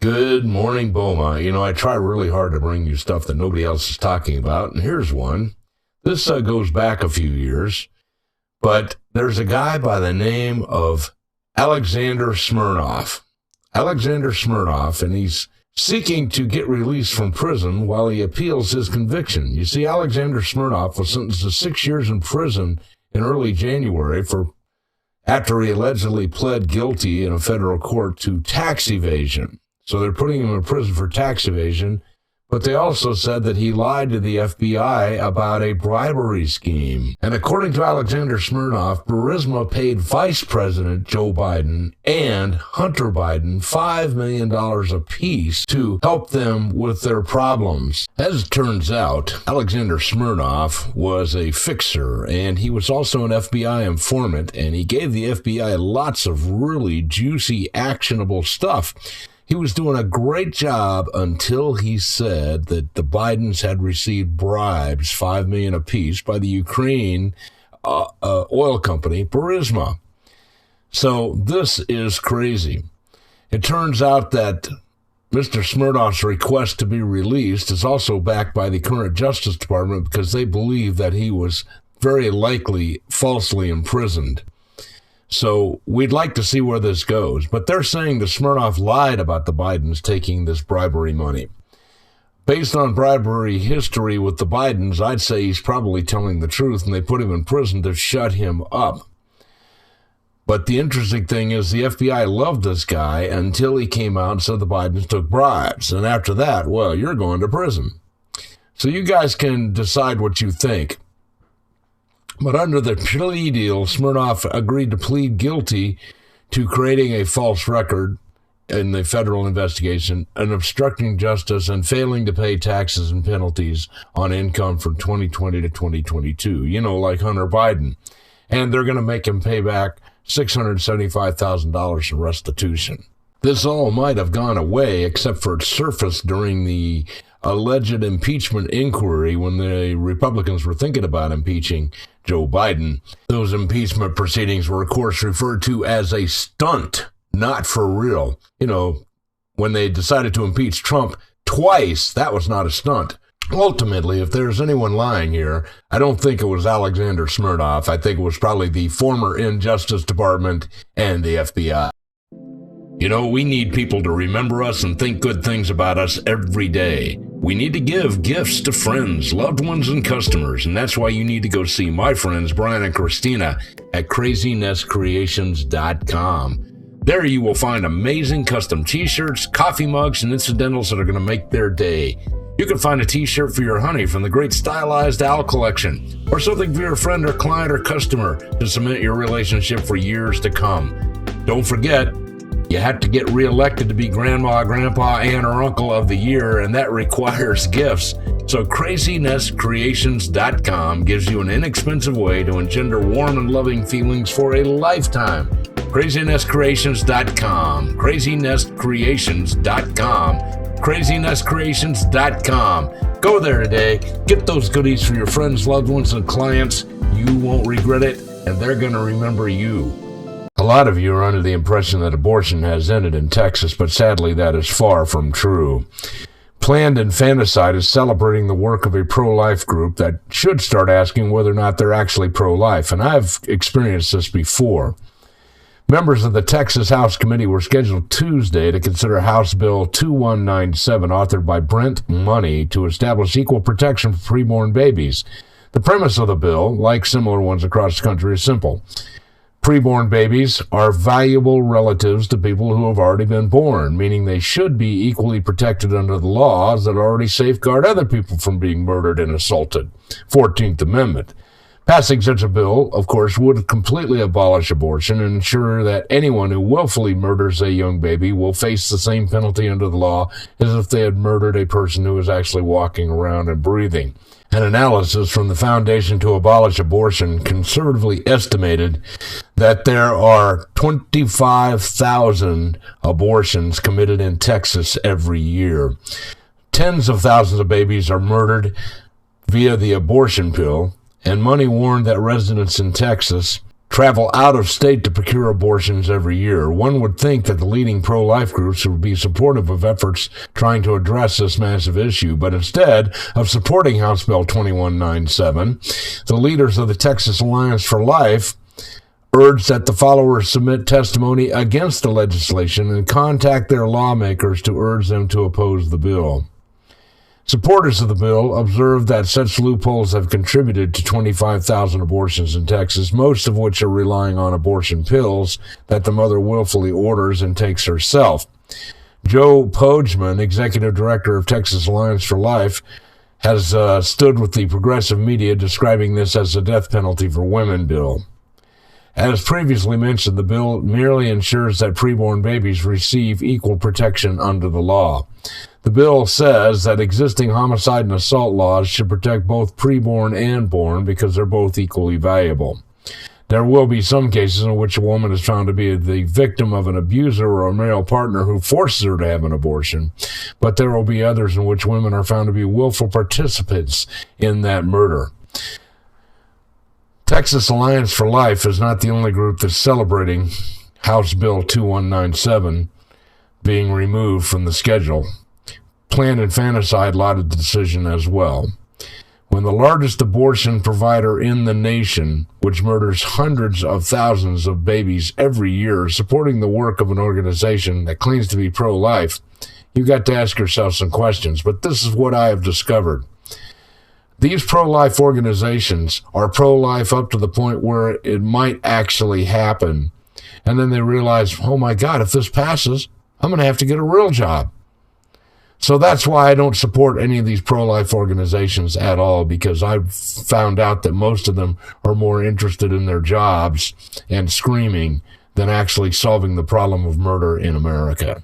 Good morning, Beaumont. I try really hard to bring you stuff that nobody else is talking about, and here's one. This goes back a few years, but there's a guy by the name of Alexander Smirnov. Alexander Smirnov, and he's seeking to get released from prison while he appeals his conviction. You see, Alexander Smirnov was sentenced to 6 years in prison in early January after he allegedly pled guilty in a federal court to tax evasion. So they're putting him in prison for tax evasion, but they also said that he lied to the FBI about a bribery scheme. And according to Alexander Smirnov, Burisma paid Vice President Joe Biden and Hunter Biden $5 million apiece to help them with their problems. As it turns out, Alexander Smirnov was a fixer, and he was also an FBI informant, and he gave the FBI lots of really juicy, actionable stuff. He was doing a great job until he said that the Bidens had received bribes, $5 million apiece, by the Ukraine oil company, Burisma. So this is crazy. It turns out that Mr. Smirnov's request to be released is also backed by the current Justice Department because they believe that he was very likely falsely imprisoned. So we'd like to see where this goes. But they're saying that Smirnov lied about the Bidens taking this bribery money. Based on bribery history with the Bidens, I'd say he's probably telling the truth, and they put him in prison to shut him up. But the interesting thing is the FBI loved this guy until he came out and said the Bidens took bribes. And after that, well, you're going to prison. So you guys can decide what you think. But under the plea deal, Smirnov agreed to plead guilty to creating a false record in the federal investigation and obstructing justice and failing to pay taxes and penalties on income from 2020 to 2022, like Hunter Biden. And they're going to make him pay back $675,000 in restitution. This all might have gone away, except for it surfaced during the alleged impeachment inquiry when the Republicans were thinking about impeaching Joe Biden. Those impeachment proceedings were, of course, referred to as a stunt, not for real. When they decided to impeach Trump twice, that was not a stunt. Ultimately, if there's anyone lying here, I don't think it was Alexander Smirnov. I think it was probably the former Justice Department and the FBI. We need people to remember us and think good things about us every day. We need to give gifts to friends, loved ones, and customers, and that's why you need to go see my friends Brian and Christina at crazinesscreations.com. There you will find amazing custom t-shirts, coffee mugs, and incidentals that are going to make their day. You can find a t-shirt for your honey from the great Stylized Owl collection, or something for your friend or client or customer to cement your relationship for years to come. Don't forget, you have to get reelected to be grandma, grandpa, aunt, or uncle of the year, and that requires gifts. So crazinesscreations.com gives you an inexpensive way to engender warm and loving feelings for a lifetime. crazinesscreations.com, crazinesscreations.com, crazinesscreations.com. Go there today. Get those goodies for your friends, loved ones, and clients. You won't regret it, and they're going to remember you. A lot of you are under the impression that abortion has ended in Texas, but sadly that is far from true. Planned Infanticide is celebrating the work of a pro-life group that should start asking whether or not they're actually pro-life, and I've experienced this before. Members of the Texas House Committee were scheduled Tuesday to consider House Bill 2197, authored by Brent Money, to establish equal protection for preborn babies. The premise of the bill, like similar ones across the country, is simple. Preborn babies are valuable relatives to people who have already been born, meaning they should be equally protected under the laws that already safeguard other people from being murdered and assaulted. 14th Amendment. Passing such a bill, of course, would completely abolish abortion and ensure that anyone who willfully murders a young baby will face the same penalty under the law as if they had murdered a person who was actually walking around and breathing. An analysis from the Foundation to Abolish Abortion conservatively estimated that there are 25,000 abortions committed in Texas every year. Tens of thousands of babies are murdered via the abortion pill, and Money warned that residents in Texas travel out of state to procure abortions every year. One would think that the leading pro-life groups would be supportive of efforts trying to address this massive issue, but instead of supporting House Bill 2197, the leaders of the Texas Alliance for Life urged that the followers submit testimony against the legislation and contact their lawmakers to urge them to oppose the bill. Supporters of the bill observed that such loopholes have contributed to 25,000 abortions in Texas, most of which are relying on abortion pills that the mother willfully orders and takes herself. Joe Pogman, executive director of Texas Alliance for Life, has stood with the progressive media describing this as a death penalty for women bill. As previously mentioned, the bill merely ensures that preborn babies receive equal protection under the law. The bill says that existing homicide and assault laws should protect both preborn and born because they're both equally valuable. There will be some cases in which a woman is found to be the victim of an abuser or a male partner who forces her to have an abortion, but there will be others in which women are found to be willful participants in that murder. Texas Alliance for Life is not the only group that's celebrating House Bill 2197 being removed from the schedule. Planned Infanticide lauded the decision as well. When the largest abortion provider in the nation, which murders hundreds of thousands of babies every year, is supporting the work of an organization that claims to be pro-life, you've got to ask yourself some questions. But this is what I have discovered. These pro-life organizations are pro-life up to the point where it might actually happen. And then they realize, oh my God, if this passes, I'm going to have to get a real job. So that's why I don't support any of these pro-life organizations at all, because I've found out that most of them are more interested in their jobs and screaming than actually solving the problem of murder in America.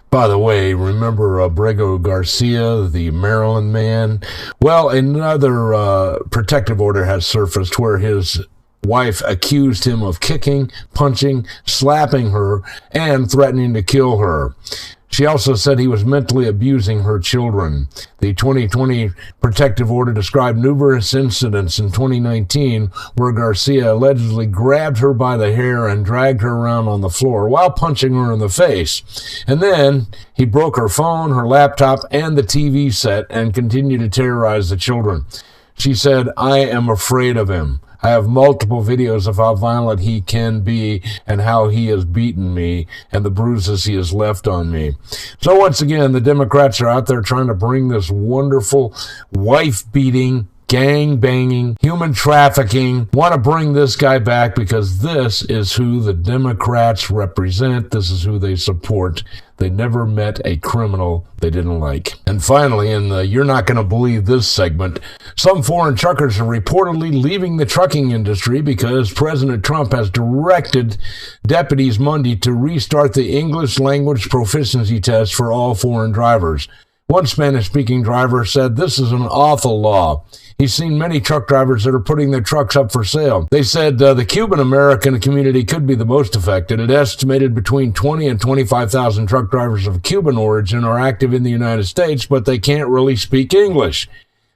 By the way, remember Brego Garcia, the Maryland man? Well, another protective order has surfaced where his wife accused him of kicking, punching, slapping her, and threatening to kill her. She also said he was mentally abusing her children. The 2020 protective order described numerous incidents in 2019 where Garcia allegedly grabbed her by the hair and dragged her around on the floor while punching her in the face. And then he broke her phone, her laptop, and the TV set and continued to terrorize the children. She said, "I am afraid of him. I have multiple videos of how violent he can be and how he has beaten me and the bruises he has left on me." So once again, the Democrats are out there trying to bring this wonderful wife-beating, gang-banging, human trafficking, want to bring this guy back because this is who the Democrats represent. This is who they support. They never met a criminal they didn't like. And finally, in the You're Not Going to Believe This segment, some foreign truckers are reportedly leaving the trucking industry because President Trump has directed deputies Monday to restart the English language proficiency test for all foreign drivers. One Spanish-speaking driver said, "This is an awful law." He's seen many truck drivers that are putting their trucks up for sale. They said the Cuban-American community could be the most affected. It estimated between 20 and 25,000 truck drivers of Cuban origin are active in the United States, but they can't really speak English.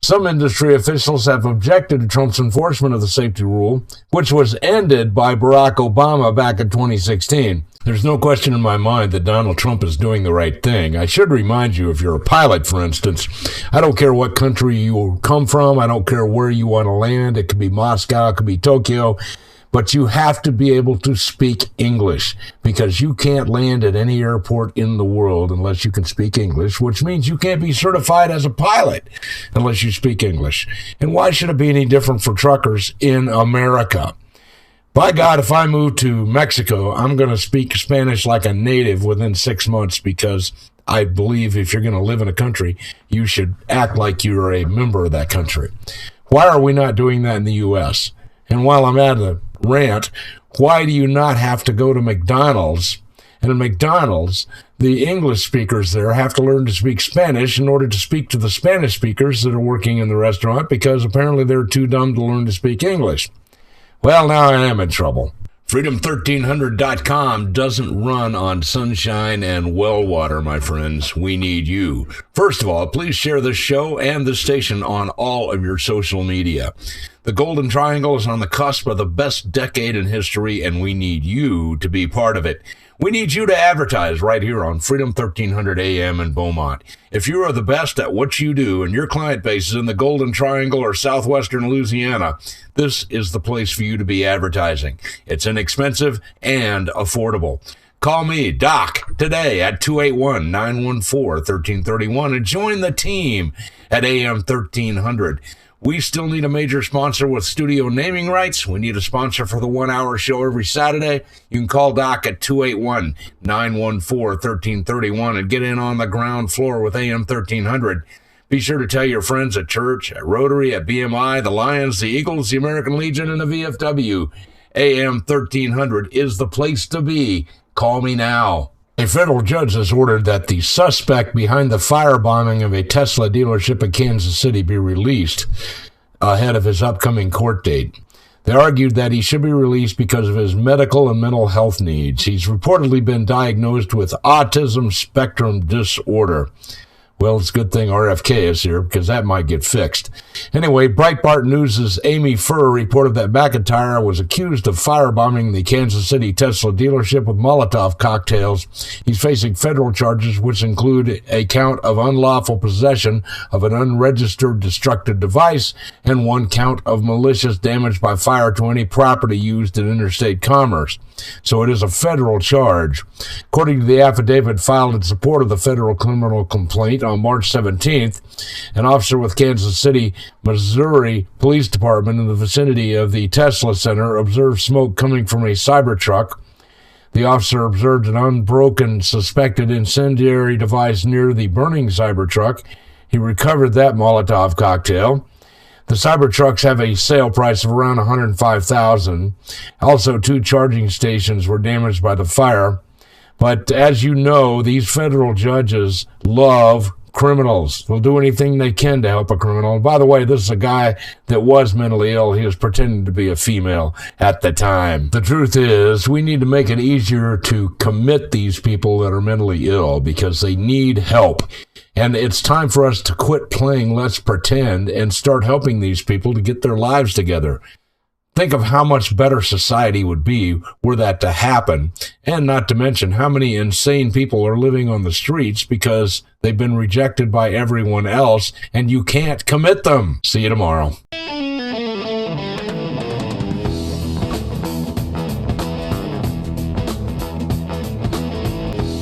Some industry officials have objected to Trump's enforcement of the safety rule, which was ended by Barack Obama back in 2016. There's no question in my mind that Donald Trump is doing the right thing. I should remind you, if you're a pilot, for instance, I don't care what country you come from. I don't care where you want to land. It could be Moscow, it could be Tokyo. But you have to be able to speak English because you can't land at any airport in the world unless you can speak English, which means you can't be certified as a pilot unless you speak English. And why should it be any different for truckers in America? By God, if I move to Mexico, I'm going to speak Spanish like a native within 6 months because I believe if you're going to live in a country, you should act like you're a member of that country. Why are we not doing that in the U.S.? And while I'm at a rant, why do you not have to go to McDonald's? And at McDonald's, the English speakers there have to learn to speak Spanish in order to speak to the Spanish speakers that are working in the restaurant because apparently they're too dumb to learn to speak English. Well, now I am in trouble. Freedom1300.com doesn't run on sunshine and well water, my friends. We need you. First of all, please share this show and this station on all of your social media. The Golden Triangle is on the cusp of the best decade in history, and we need you to be part of it. We need you to advertise right here on Freedom 1300 AM in Beaumont. If you are the best at what you do and your client base is in the Golden Triangle or southwestern Louisiana, this is the place for you to be advertising. It's inexpensive and affordable. Call me, Doc, today at 281-914-1331 and join the team at AM 1300. We still need a major sponsor with studio naming rights. We need a sponsor for the 1 hour show every Saturday. You can call Doc at 281-914-1331 and get in on the ground floor with AM 1300. Be sure to tell your friends at church, at Rotary, at BMI, the Lions, the Eagles, the American Legion, and the VFW. AM 1300 is the place to be. Call me now. A federal judge has ordered that the suspect behind the firebombing of a Tesla dealership in Kansas City be released ahead of his upcoming court date. They argued that he should be released because of his medical and mental health needs. He's reportedly been diagnosed with autism spectrum disorder. Well, it's a good thing RFK is here because that might get fixed. Anyway, Breitbart News' Amy Furr reported that McIntyre was accused of firebombing the Kansas City Tesla dealership with Molotov cocktails. He's facing federal charges, which include a count of unlawful possession of an unregistered destructive device and one count of malicious damage by fire to any property used in interstate commerce. So it is a federal charge. According to the affidavit filed in support of the federal criminal complaint on March 17th, an officer with Kansas City, Missouri Police Department in the vicinity of the Tesla Center observed smoke coming from a Cybertruck. The officer observed an unbroken suspected incendiary device near the burning Cybertruck. He recovered that Molotov cocktail. The Cybertrucks have a sale price of around $105,000. Also, 2 charging stations were damaged by the fire. But as you know, these federal judges love criminals. They'll do anything they can to help a criminal. And by the way, this is a guy that was mentally ill. He was pretending to be a female at the time. The truth is, we need to make it easier to commit these people that are mentally ill because they need help. And it's time for us to quit playing let's pretend and start helping these people to get their lives together. Think of how much better society would be were that to happen, and not to mention how many insane people are living on the streets because they've been rejected by everyone else, and you can't commit them. See you tomorrow.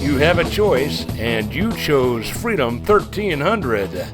You have a choice, and you chose Freedom 1300.